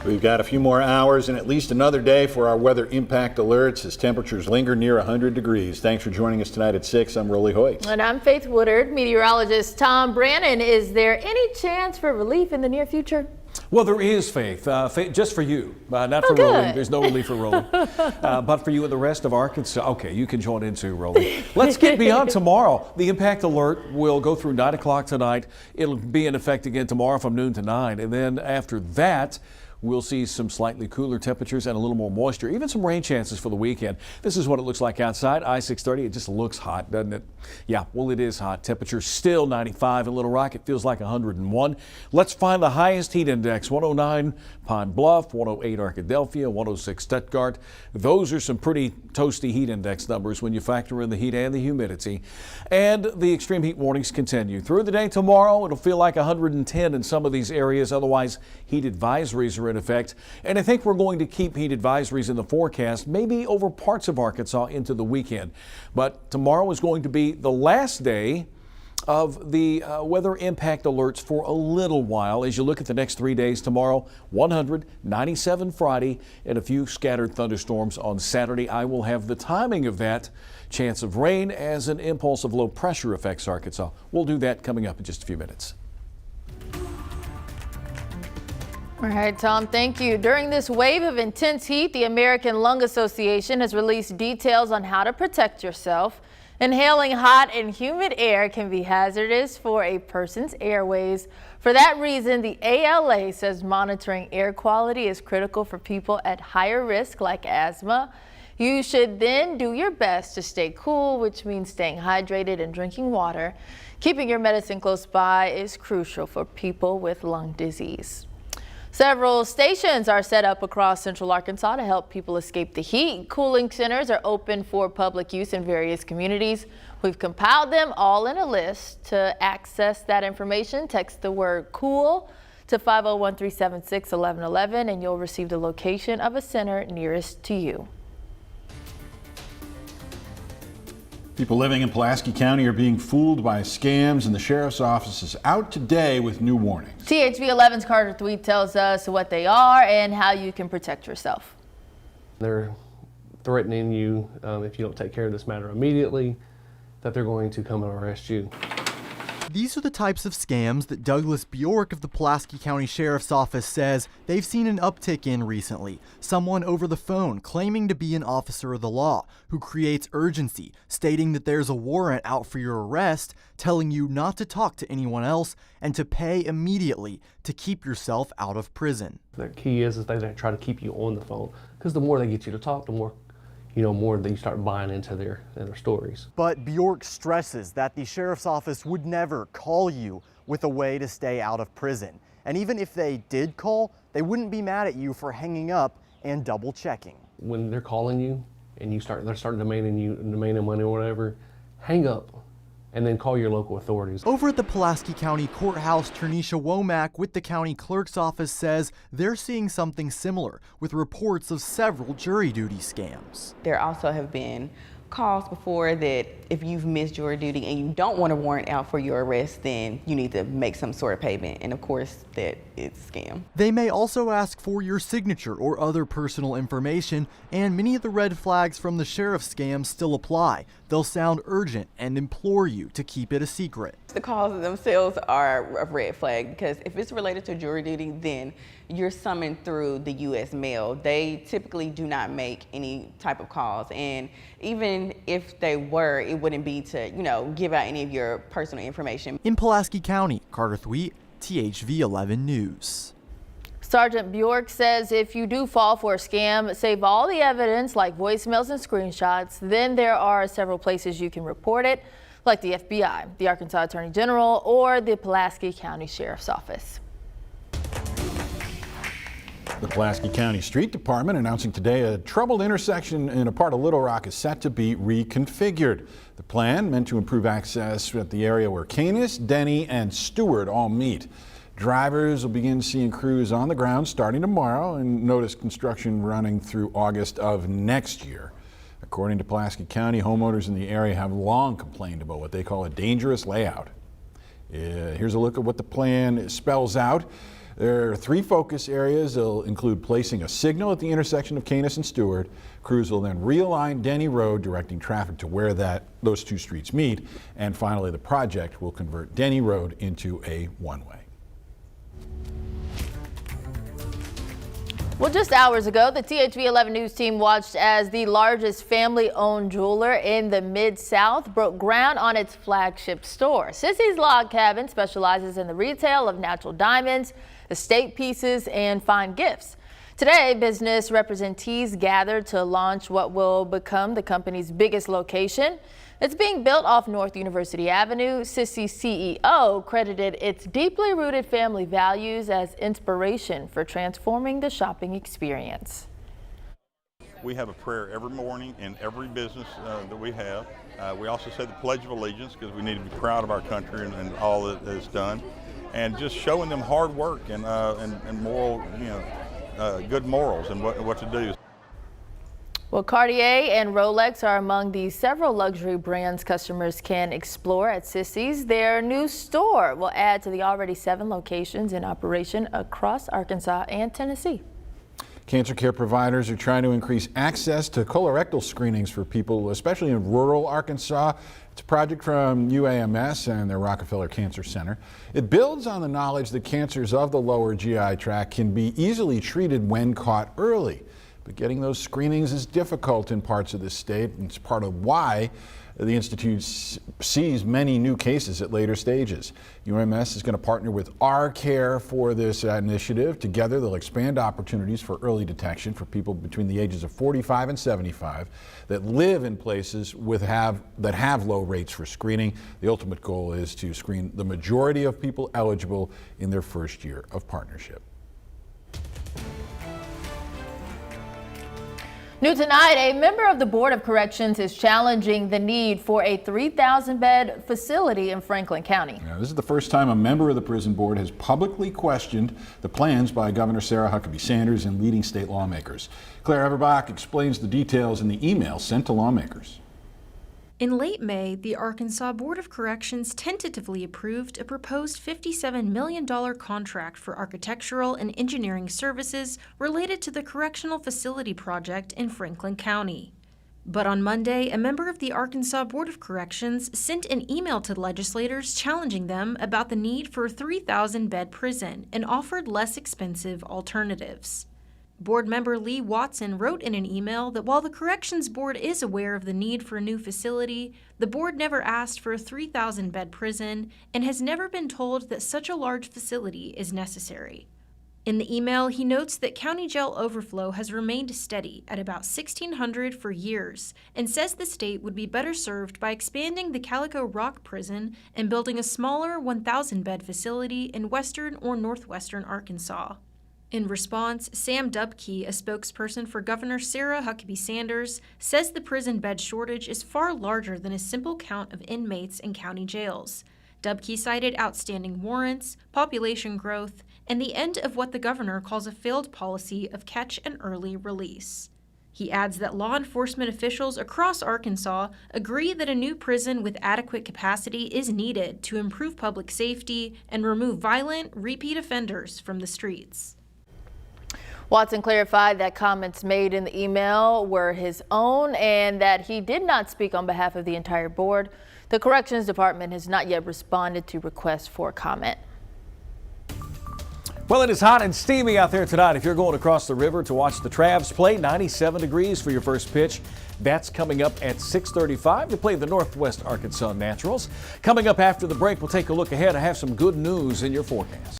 We've got a few more hours and at least another day for our weather impact alerts as temperatures linger near 100 degrees. Thanks for joining us tonight at 6. I'm Rolly Hoyt. And I'm Faith Woodard. Meteorologist Tom Brannon, is there any chance for relief in the near future? Well, there is, Faith. Just for you, not for good. Rolling. There's no relief for Rolling. But for you and the rest of Arkansas. Okay, you can join in too, Rolling. Let's get beyond tomorrow. The impact alert will go through 9 o'clock tonight. It'll be in effect again tomorrow from noon to 9. And then after that, we'll see some slightly cooler temperatures and a little more moisture, even some rain chances for the weekend. This is what it looks like outside. I-630, it just looks hot, doesn't it? Yeah, well, it is hot. Temperature still 95 in Little Rock. It feels like 101. Let's find the highest heat index. 109 Pine Bluff, 108 Arkadelphia, 106 Stuttgart. Those are some pretty toasty heat index numbers when you factor in the heat and the humidity. And the extreme heat warnings continue. Through the day tomorrow, it'll feel like 110 in some of these areas. Otherwise, heat advisories are in effect. And I think we're going to keep heat advisories in the forecast, maybe over parts of Arkansas into the weekend. But tomorrow is going to be the last day of the weather impact alerts for a little while. As you look at the next 3 days, tomorrow 100, 97 Friday, and a few scattered thunderstorms on Saturday. I will have the timing of that chance of rain as an impulse of low pressure affects Arkansas. We'll do that coming up in just a few minutes. All right, Tom, thank you. During this wave of intense heat, the American Lung Association has released details on how to protect yourself. Inhaling hot and humid air can be hazardous for a person's airways. For that reason, the ALA says monitoring air quality is critical for people at higher risk like asthma. You should then do your best to stay cool, which means staying hydrated and drinking water. Keeping your medicine close by is crucial for people with lung disease. Several stations are set up across central Arkansas to help people escape the heat. Cooling centers are open for public use in various communities. We've compiled them all in a list. To access that information, text the word COOL to 501-376-1111 and you'll receive the location of a center nearest to you. People living in Palaski County are being fooled by scams, and the sheriff's office is out today with new warnings. THV11's Carter Thweet tells us what they are and how you can protect yourself. They're threatening you if you don't take care of this matter immediately, that they're going to come and arrest you. These are the types of scams that Douglas Bjork of the Pulaski County Sheriff's Office says they've seen an uptick in recently. Someone over the phone claiming to be an officer of the law who creates urgency, stating that there's a warrant out for your arrest, telling you not to talk to anyone else and to pay immediately to keep yourself out of prison. The key is they try to keep you on the phone, because the more they get you to talk, the more more that you start buying into their stories. But Bjork stresses that the sheriff's office would never call you with a way to stay out of prison. And even if they did call, they wouldn't be mad at you for hanging up and double checking. When they're calling you and they're starting demanding money or whatever, hang up and then call your local authorities. Over at the Pulaski County Courthouse, Ternisha Womack with the county clerk's office says they're seeing something similar with reports of several jury duty scams. There also have been calls before that if you've missed jury duty and you don't want a warrant out for your arrest, then you need to make some sort of payment, and of course that it's a scam. They may also ask for your signature or other personal information, and many of the red flags from the sheriff's scams still apply. They'll sound urgent and implore you to keep it a secret. The calls themselves are a red flag, because if it's related to jury duty, then you're summoned through the U.S. mail. They typically do not make any type of calls, and even if they were, it wouldn't be to, give out any of your personal information. In Pulaski County, Carter Thweet, THV 11 News. Sergeant Bjork says if you do fall for a scam, save all the evidence like voicemails and screenshots. Then there are several places you can report it, like the FBI, the Arkansas Attorney General, or the Pulaski County Sheriff's Office. The Palaski County Street Department announcing today a troubled intersection in a part of Little Rock is set to be reconfigured. The plan meant to improve access at the area where Canis, Denny, and Stewart all meet. Drivers will begin seeing crews on the ground starting tomorrow and notice construction running through August of next year. According to Pulaski County, homeowners in the area have long complained about what they call a dangerous layout. Here's a look at what the plan spells out. There are 3 focus areas. They'll include placing a signal at the intersection of Canis and Stewart. Crews will then realign Denny Road, directing traffic to where those 2 streets meet. And finally, the project will convert Denny Road into a one-way. Well, just hours ago, the THV 11 News team watched as the largest family-owned jeweler in the Mid-South broke ground on its flagship store. Sissy's Log Cabin specializes in the retail of natural diamonds, estate pieces, and fine gifts. Today, business representatives gathered to launch what will become the company's biggest location. It's being built off North University Avenue. Sissy's CEO credited its deeply rooted family values as inspiration for transforming the shopping experience. We have a prayer every morning in every business that we have. We also say the Pledge of Allegiance because we need to be proud of our country and all that is done. And just showing them hard work and moral, good morals and what to do. Well, Cartier and Rolex are among the several luxury brands customers can explore at Sissy's. Their new store will add to the already 7 locations in operation across Arkansas and Tennessee. Cancer care providers are trying to increase access to colorectal screenings for people, especially in rural Arkansas. It's a project from UAMS and their Rockefeller Cancer Center. It builds on the knowledge that cancers of the lower GI tract can be easily treated when caught early. But getting those screenings is difficult in parts of the state, and it's part of why the Institute sees many new cases at later stages. UMS is going to partner with Our Care for this initiative. Together, they'll expand opportunities for early detection for people between the ages of 45 and 75 that live in places that have low rates for screening. The ultimate goal is to screen the majority of people eligible in their first year of partnership. New tonight, a member of the Board of Corrections is challenging the need for a 3,000-bed facility in Franklin County. Now, this is the first time a member of the prison board has publicly questioned the plans by Governor Sarah Huckabee Sanders and leading state lawmakers. Claire Everbach explains the details in the email sent to lawmakers. In late May, the Arkansas Board of Corrections tentatively approved a proposed $57 million contract for architectural and engineering services related to the correctional facility project in Franklin County. But on Monday, a member of the Arkansas Board of Corrections sent an email to legislators challenging them about the need for a 3,000-bed prison and offered less expensive alternatives. Board member Lee Watson wrote in an email that while the Corrections Board is aware of the need for a new facility, the board never asked for a 3,000-bed prison and has never been told that such a large facility is necessary. In the email, he notes that county jail overflow has remained steady at about 1,600 for years and says the state would be better served by expanding the Calico Rock Prison and building a smaller 1,000-bed facility in western or northwestern Arkansas. In response, Sam Dubke, a spokesperson for Governor Sarah Huckabee Sanders, says the prison bed shortage is far larger than a simple count of inmates in county jails. Dubke cited outstanding warrants, population growth, and the end of what the governor calls a failed policy of catch and early release. He adds that law enforcement officials across Arkansas agree that a new prison with adequate capacity is needed to improve public safety and remove violent, repeat offenders from the streets. Watson clarified that comments made in the email were his own and that he did not speak on behalf of the entire board. The Corrections Department has not yet responded to requests for comment. Well, it is hot and steamy out there tonight. If you're going across the river to watch the Travs play, 97 degrees for your first pitch. That's coming up at 6:35 to play the Northwest Arkansas Naturals. Coming up after the break, we'll take a look ahead. I have some good news in your forecast.